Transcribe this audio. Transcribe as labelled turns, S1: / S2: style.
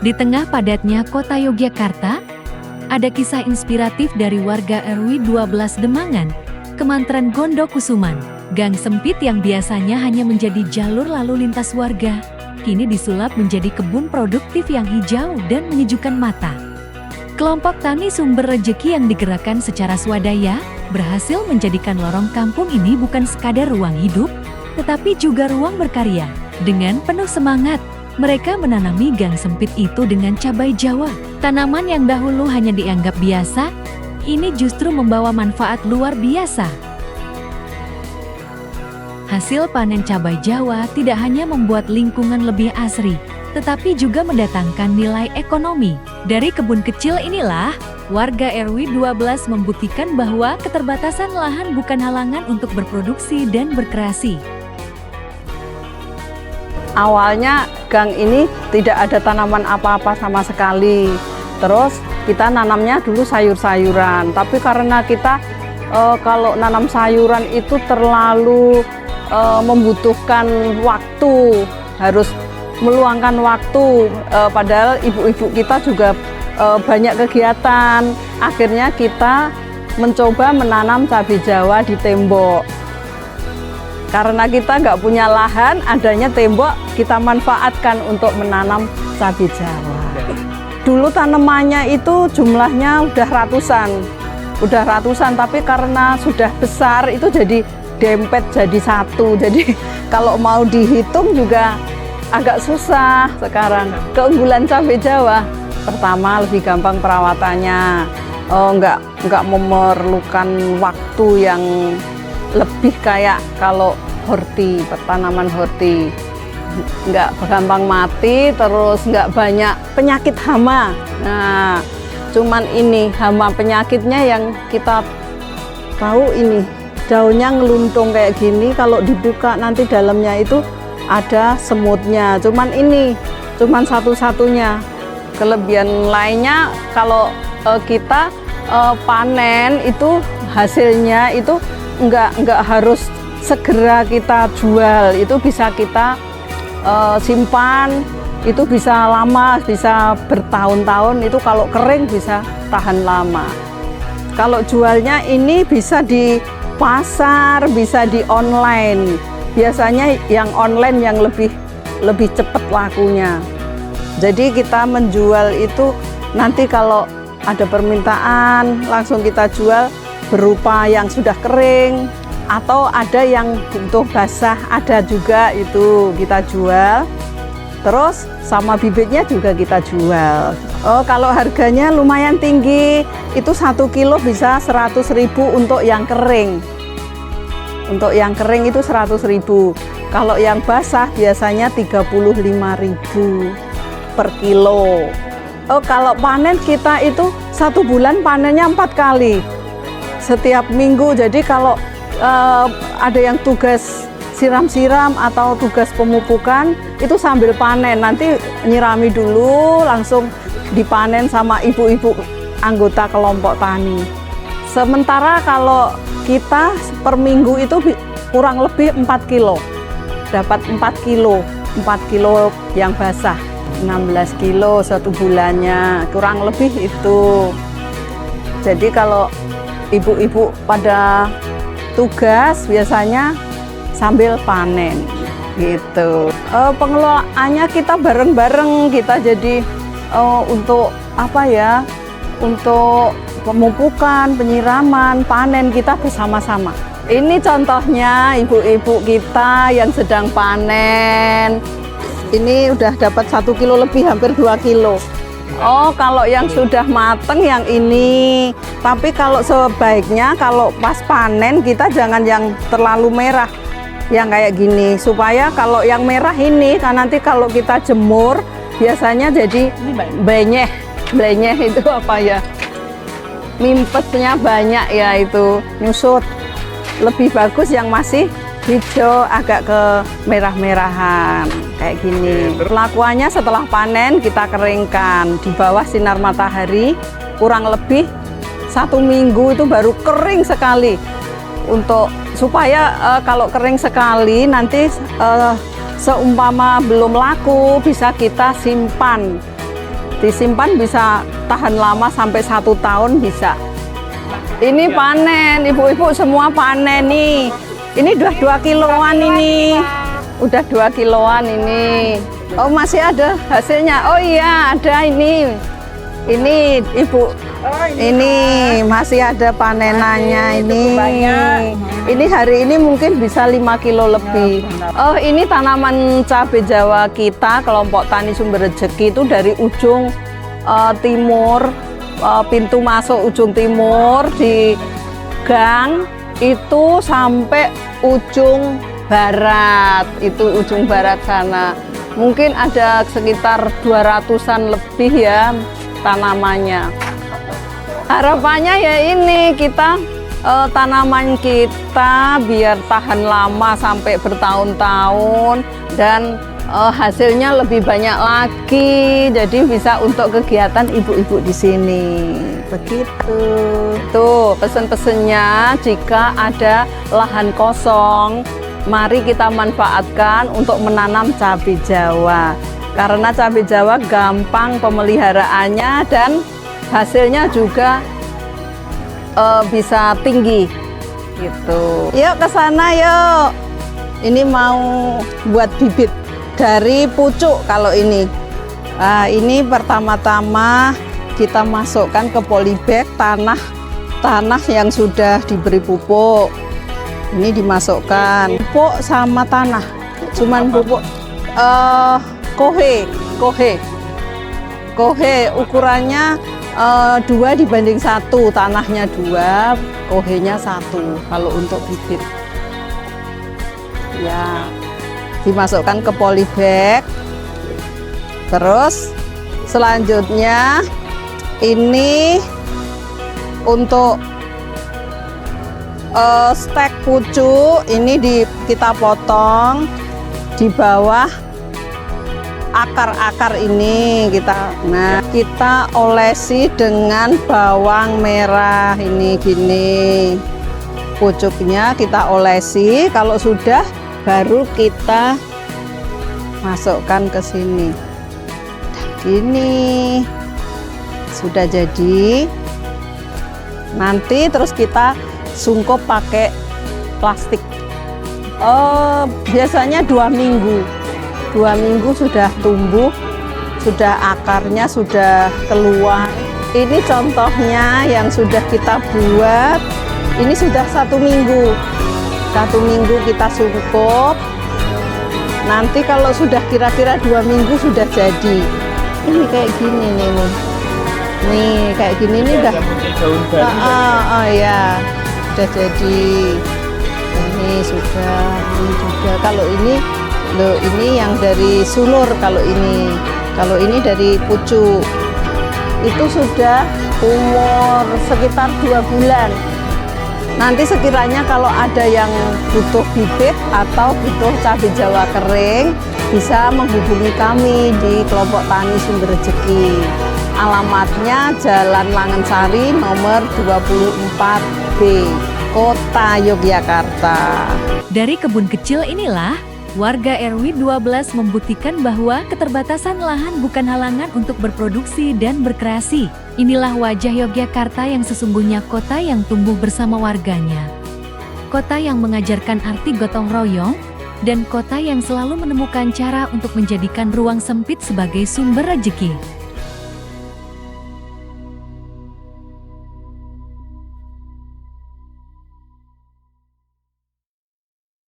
S1: Di tengah padatnya kota Yogyakarta, ada kisah inspiratif dari warga RW 12 Demangan, Kemantren Gondokusuman. Gang sempit yang biasanya hanya menjadi jalur lalu lintas warga, kini disulap menjadi kebun produktif yang hijau dan menyejukkan mata. Kelompok tani sumber rejeki yang digerakkan secara swadaya, berhasil menjadikan lorong kampung ini bukan sekadar ruang hidup, tetapi juga ruang berkarya. Dengan penuh semangat, mereka menanami gang sempit itu dengan cabai Jawa. Tanaman yang dahulu hanya dianggap biasa, ini justru membawa manfaat luar biasa. Hasil panen cabai Jawa tidak hanya membuat lingkungan lebih asri, tetapi juga mendatangkan nilai ekonomi. Dari kebun kecil inilah, warga RW 12 membuktikan bahwa keterbatasan lahan bukan halangan untuk berproduksi dan berkreasi.
S2: Awalnya gang ini tidak ada tanaman apa-apa sama sekali. Terus kita nanamnya dulu sayur-sayuran, tapi karena kita kalau nanam sayuran itu terlalu membutuhkan waktu, harus meluangkan waktu, padahal ibu-ibu kita juga banyak kegiatan. Akhirnya kita mencoba menanam cabai Jawa di tembok. Karena kita nggak punya lahan, adanya tembok kita manfaatkan untuk menanam cabai Jawa. Dulu tanamannya itu jumlahnya udah ratusan, tapi karena sudah besar itu jadi dempet jadi satu. Jadi kalau mau dihitung juga agak susah sekarang. Keunggulan cabai Jawa, pertama lebih gampang perawatannya, nggak memerlukan waktu yang lebih kayak kalau horti, tanaman horti. Nggak gampang mati, terus nggak banyak penyakit hama. Nah, cuman ini hama penyakitnya yang kita tahu ini, daunnya ngeluntung kayak gini, kalau dibuka nanti dalamnya itu ada semutnya. Cuman ini, cuman satu-satunya. Kelebihan lainnya kalau kita panen itu hasilnya itu nggak harus segera kita jual, itu bisa kita simpan, itu bisa lama, bisa bertahun-tahun, itu kalau kering bisa tahan lama. Kalau jualnya ini bisa di pasar, bisa di online. Biasanya yang online yang lebih cepat lakunya. Jadi kita menjual itu nanti kalau ada permintaan langsung kita jual berupa yang sudah kering, atau ada yang butuh basah, ada juga itu kita jual. Terus sama bibitnya juga kita jual. Oh, kalau harganya lumayan tinggi, itu 1 kilo bisa 100.000 untuk yang kering. Untuk yang kering itu 100.000. Kalau yang basah biasanya 35.000 per kilo. Oh, kalau panen kita itu 1 bulan panennya 4 kali. Setiap minggu. Jadi kalau ada yang tugas siram-siram atau tugas pemupukan, itu sambil panen, nanti nyirami dulu langsung dipanen sama ibu-ibu anggota kelompok tani. Sementara kalau kita per minggu itu kurang lebih 4 kilo, dapat 4 kilo yang basah, 16 kilo 1 bulannya, kurang lebih itu. Jadi kalau ibu-ibu pada tugas biasanya sambil panen gitu. Pengelolaannya kita bareng-bareng, kita jadi untuk apa ya, untuk pemupukan, penyiraman, panen kita bersama-sama. Ini contohnya ibu-ibu kita yang sedang panen. Ini udah dapat 1 kilo lebih, hampir 2 kilo. Oh, kalau yang sudah mateng yang ini. Tapi kalau sebaiknya kalau pas panen kita jangan yang terlalu merah, yang kayak gini, supaya kalau yang merah ini kan nanti kalau kita jemur biasanya jadi blenyeh itu apa ya, mimpetnya banyak ya, itu nyusut. Lebih bagus yang masih hijau agak ke merah-merahan kayak gini. Perlakuannya setelah panen kita keringkan di bawah sinar matahari kurang lebih 1 minggu, itu baru kering sekali. Untuk supaya kalau kering sekali nanti seumpama belum laku bisa kita simpan disimpan bisa tahan lama sampai 1 tahun bisa. Ini panen, ibu-ibu semua panen nih. Ini udah 2 kiloan ini. Udah 2 kiloan ini. Oh, masih ada hasilnya. Oh iya, ada ini. Ini ibu. Ini masih ada panenannya ini. Ini hari ini mungkin bisa 5 kilo lebih. Oh, ini tanaman cabai Jawa kita, kelompok tani sumber rezeki itu dari ujung timur, pintu masuk ujung timur di gang itu sampai ujung barat, itu ujung barat sana. Mungkin ada sekitar 200-an lebih ya tanamannya. Harapannya ya ini kita tanaman kita biar tahan lama sampai bertahun-tahun dan hasilnya lebih banyak lagi, jadi bisa untuk kegiatan ibu-ibu di sini. Begitu. Tuh pesen-pesennya, jika ada lahan kosong, mari kita manfaatkan untuk menanam cabai Jawa. Karena cabai Jawa gampang pemeliharaannya dan hasilnya juga bisa tinggi. Gitu. Yuk ke sana yuk. Ini mau buat bibit dari pucuk kalau ini. Nah, ini pertama-tama kita masukkan ke polybag tanah yang sudah diberi pupuk. Ini dimasukkan pupuk sama tanah. Cuman pupuk kohe ukurannya 2:1, tanahnya 2, kohenya 1 kalau untuk bibit. Ya, dimasukkan ke polybag. Terus selanjutnya ini untuk stek pucuk ini kita potong di bawah akar-akar ini kita olesi dengan bawang merah ini gini. Pucuknya kita olesi, kalau sudah baru kita masukkan ke sini. Gini. Sudah jadi. Nanti terus kita sungkup pakai plastik. Biasanya 2 minggu. 2 minggu sudah tumbuh, sudah akarnya sudah keluar. Ini contohnya yang sudah kita buat. Ini sudah 1 minggu. 1 minggu kita sungkup. Nanti kalau sudah kira-kira 2 minggu sudah jadi. Ini kayak gini nih. Nih kayak gini nih udah. Ya, sudah jadi. Ini sudah. Ini juga. Kalau ini loh, ini yang dari sulur. Kalau ini dari pucuk. Itu sudah umur sekitar 2 bulan. Nanti sekiranya kalau ada yang butuh bibit atau butuh cabai Jawa kering, bisa menghubungi kami di kelompok tani sumber rezeki. Alamatnya Jalan Langensari nomor 24B, Kota Yogyakarta.
S1: Dari kebun kecil inilah, warga RW 12 membuktikan bahwa keterbatasan lahan bukan halangan untuk berproduksi dan berkreasi. Inilah wajah Yogyakarta yang sesungguhnya, kota yang tumbuh bersama warganya. Kota yang mengajarkan arti gotong royong, dan kota yang selalu menemukan cara untuk menjadikan ruang sempit sebagai sumber rezeki.